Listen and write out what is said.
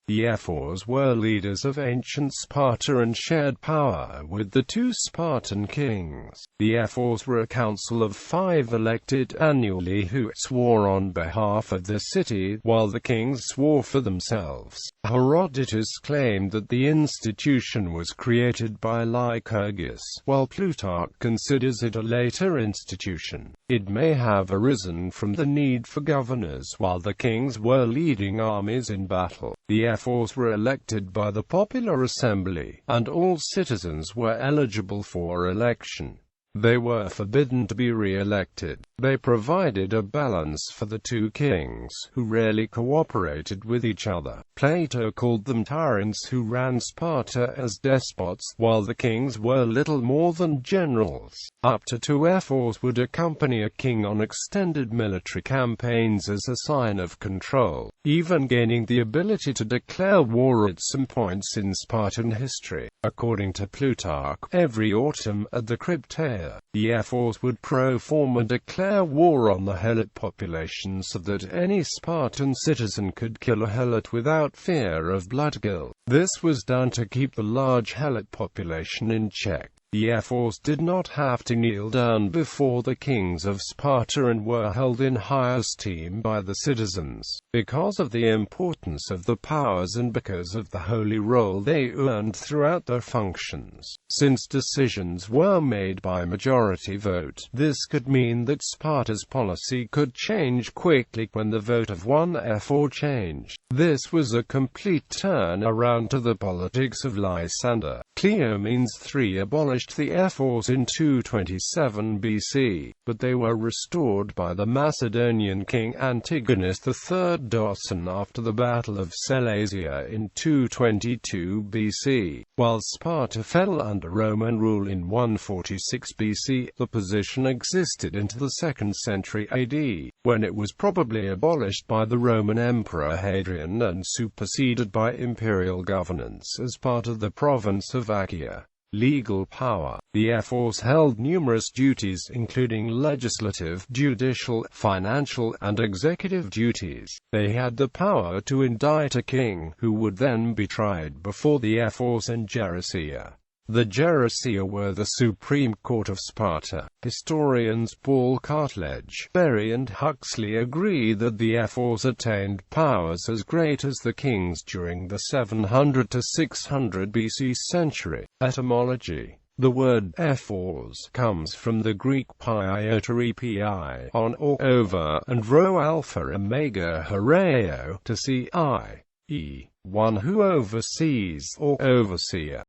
The ephors were leaders of ancient Sparta and shared power with the two Spartan kings. The ephors were a council of 5 elected annually who swore on behalf of the city, while the kings swore for themselves. Herodotus claimed that the institution was created by Lycurgus, while Plutarch considers it a later institution. It may have arisen from the need for governors while the kings were leading armies in battle. The ephors were elected by the popular assembly, and all citizens were eligible for election. They were forbidden to be re-elected. They provided a balance for the two kings, who rarely cooperated with each other. Plato called them tyrants who ran Sparta as despots, while the kings were little more than generals. Up to 2 ephors would accompany a king on extended military campaigns as a sign of control, even gaining the ability to declare war at some points in Spartan history. According to Plutarch, every autumn, at the Crypteia, the ephors would pro forma declare war on the Helot population so that any Spartan citizen could kill a Helot without fear of bloodguilt. This was done to keep the large Helot population in check. The ephors did not have to kneel down before the kings of Sparta and were held in high esteem by the citizens, because of the importance of the powers and because of the holy role they earned throughout their functions. Since decisions were made by majority vote, this could mean that Sparta's policy could change quickly when the vote of one ephor changed. This was a complete turn around to the politics of Lysander. Cleomenes III abolished the ephors in 227 BC, but they were restored by the Macedonian king Antigonus III Doson after the Battle of Sellasia in 222 BC. While Sparta fell under Roman rule in 146 BC, the position existed into the 2nd century AD, when it was probably abolished by the Roman Emperor Hadrian and superseded by imperial governance as part of the province of Achaia. Legal power. The ephors held numerous duties including legislative, judicial, financial, and executive duties. They had the power to indict a king, who would then be tried before the ephors and Gerousia. The Gerousia were the supreme court of Sparta. Historians Paul Cartledge, Berry and Huxley agree that the ephors attained powers as great as the kings during the 700 to 600 BC century. Etymology. The word ephors comes from the Greek pi iota epi on or over and rho alpha omega horeo to see I, e, one who oversees or overseer.